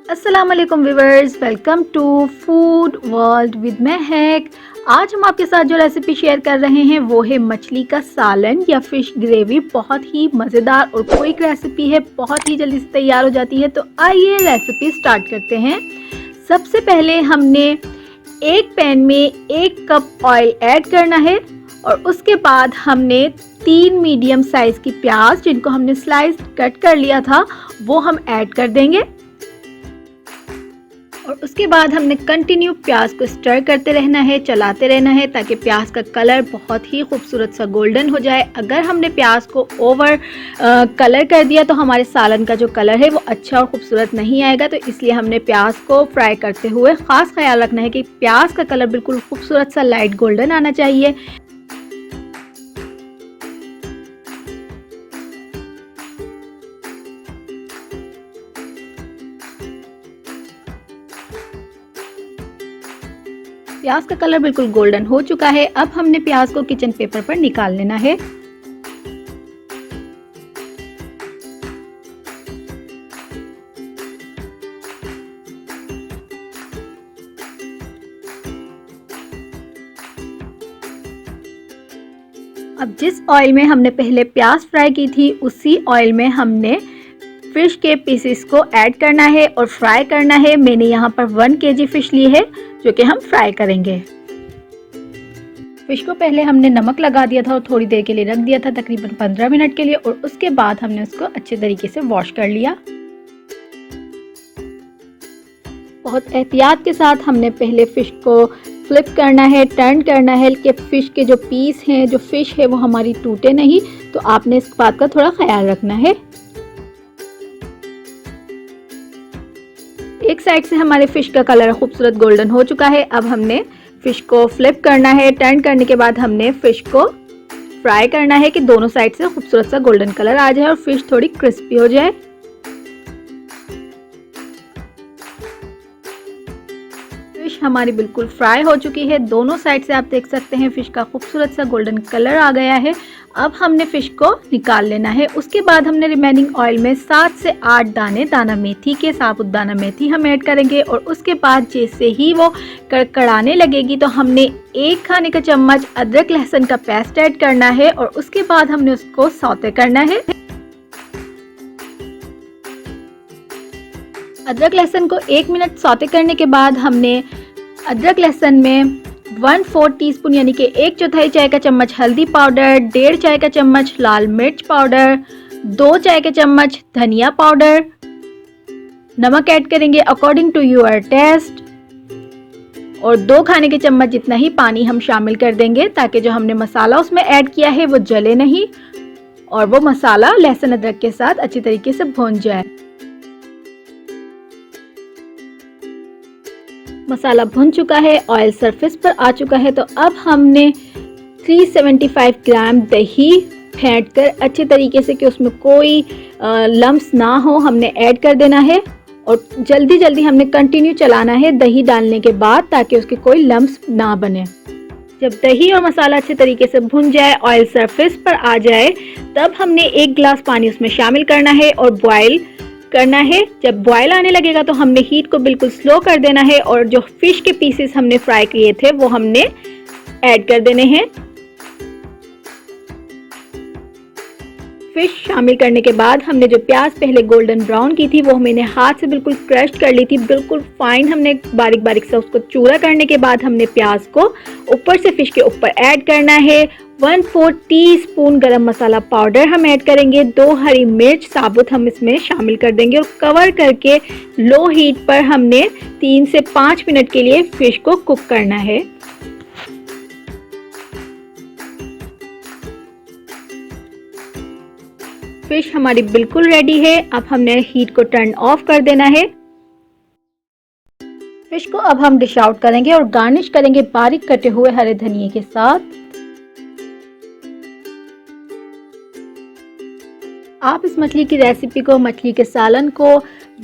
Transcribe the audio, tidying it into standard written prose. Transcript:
अस्सलाम वालेकुम viewers, welcome to food world with Mehak. आज हम आपके साथ जो रेसिपी शेयर कर रहे हैं वो है मछली का सालन या फिश ग्रेवी। बहुत ही मज़ेदार और क्विक रेसिपी है, बहुत ही जल्दी से तैयार हो जाती है। तो आइए रेसिपी स्टार्ट करते हैं। सबसे पहले हमने एक पैन में 1 कप ऑयल ऐड करना है और उसके बाद हमने 3 मीडियम साइज़ की प्याज जिनको हमने स्लाइस कट कर लिया था वो हम ऐड कर देंगे। और उसके बाद हमने कंटिन्यू प्याज को स्टर करते रहना है, चलाते रहना है ताकि प्याज का कलर बहुत ही खूबसूरत सा गोल्डन हो जाए। अगर हमने प्याज को ओवर कलर कर दिया तो हमारे सालन का जो कलर है वो अच्छा और खूबसूरत नहीं आएगा। तो इसलिए हमने प्याज को फ्राई करते हुए ख़ास ख्याल रखना है कि प्याज का कलर बिल्कुल खूबसूरत सा लाइट गोल्डन आना चाहिए। प्याज का कलर बिल्कुल गोल्डन हो चुका है। अब हमने प्याज को किचन पेपर पर निकाल लेना है। अब जिस ऑयल में हमने पहले प्याज फ्राई की थी उसी ऑयल में हमने फिश के पीसेस को ऐड करना है और फ्राई करना है। मैंने यहाँ पर 1 केजी फिश ली है जो कि हम फ्राई करेंगे। फिश को पहले हमने नमक लगा दिया था और थोड़ी देर के लिए रख दिया था, तकरीबन 15 मिनट के लिए, और उसके बाद हमने उसको अच्छे तरीके से वॉश कर लिया। बहुत एहतियात के साथ हमने पहले फिश को फ्लिप करना है, टर्न करना है कि फिश के जो पीस हैं, जो फिश है वो हमारी टूटे नहीं। तो आपने इस बात का थोड़ा ख्याल रखना है। एक साइड से हमारे फिश का कलर खूबसूरत गोल्डन हो चुका है। अब हमने फिश को फ्लिप करना है। टर्न करने के बाद हमने फिश को फ्राई करना है कि दोनों साइड से खूबसूरत सा गोल्डन कलर आ जाए और फिश थोड़ी क्रिस्पी हो जाए। फिश हमारी बिल्कुल फ्राई हो चुकी है। दोनों साइड से आप देख सकते हैं फिश का खूबसूरत सा गोल्डन कलर आ गया है। अब हमने फिश को निकाल लेना है। उसके बाद हमने रिमेनिंग ऑयल में 7 से 8 दाने दाना मेथी के, साबुत दाना मेथी हम ऐड करेंगे। और उसके बाद जैसे ही वो कड़कड़ाने लगेगी तो हमने 1 खाने का चम्मच अदरक लहसुन का पेस्ट ऐड करना है और उसके बाद हमने उसको सौते करना है। अदरक लहसुन को 1 मिनट सौते करने के बाद हमने अदरक लहसुन में 1/4 टीस्पून यानी कि 1/4 चाय का चम्मच हल्दी पाउडर, 1.5 चाय का चम्मच लाल मिर्च पाउडर, 2 चाय के चम्मच धनिया पाउडर, नमक ऐड करेंगे अकॉर्डिंग टू योर टेस्ट, और 2 खाने के चम्मच जितना ही पानी हम शामिल कर देंगे ताकि जो हमने मसाला उसमें ऐड किया है वो जले नहीं और वो मसाला लहसुन अदरक के साथ अच्छी तरीके से भून जाए। मसाला भुन चुका है, ऑयल सरफेस पर आ चुका है। तो अब हमने 375 ग्राम दही फेंट कर अच्छे तरीके से कि उसमें कोई लम्स ना हो हमने ऐड कर देना है। और जल्दी जल्दी हमने कंटिन्यू चलाना है दही डालने के बाद ताकि उसके कोई लम्स ना बने। जब दही और मसाला अच्छे तरीके से भुन जाए, ऑयल सरफेस पर आ जाए, तब हमने 1 गिलास पानी उसमें शामिल करना है और बॉयल करना है। जब बॉयल आने लगेगा तो हमने हीट को बिल्कुल स्लो कर देना है और जो फिश के पीसेस हमने फ्राई किए थे वो हमने ऐड कर देने हैं। फिश शामिल करने के बाद हमने जो प्याज पहले गोल्डन ब्राउन की थी वो मैंने हाथ से बिल्कुल क्रश कर ली थी, बिल्कुल फाइन हमने बारीक बारीक से उसको चूरा करने के बाद हमने प्याज को ऊपर से फिश के ऊपर ऐड करना है। 1/4 टीस्पून गरम मसाला पाउडर हम ऐड करेंगे, 2 हरी मिर्च साबुत हम इसमें शामिल कर देंगे और कवर करके लो हीट पर हमने 3 से 5 मिनट के लिए फिश को कुक करना है। फिश हमारी बिल्कुल रेडी है। अब हमने हीट को टर्न ऑफ कर देना है। फिश को अब हम डिश आउट करेंगे और गार्निश करेंगे बारीक कटे हुए हरे धनिये के साथ। आप इस मछली की रेसिपी को, मछली के सालन को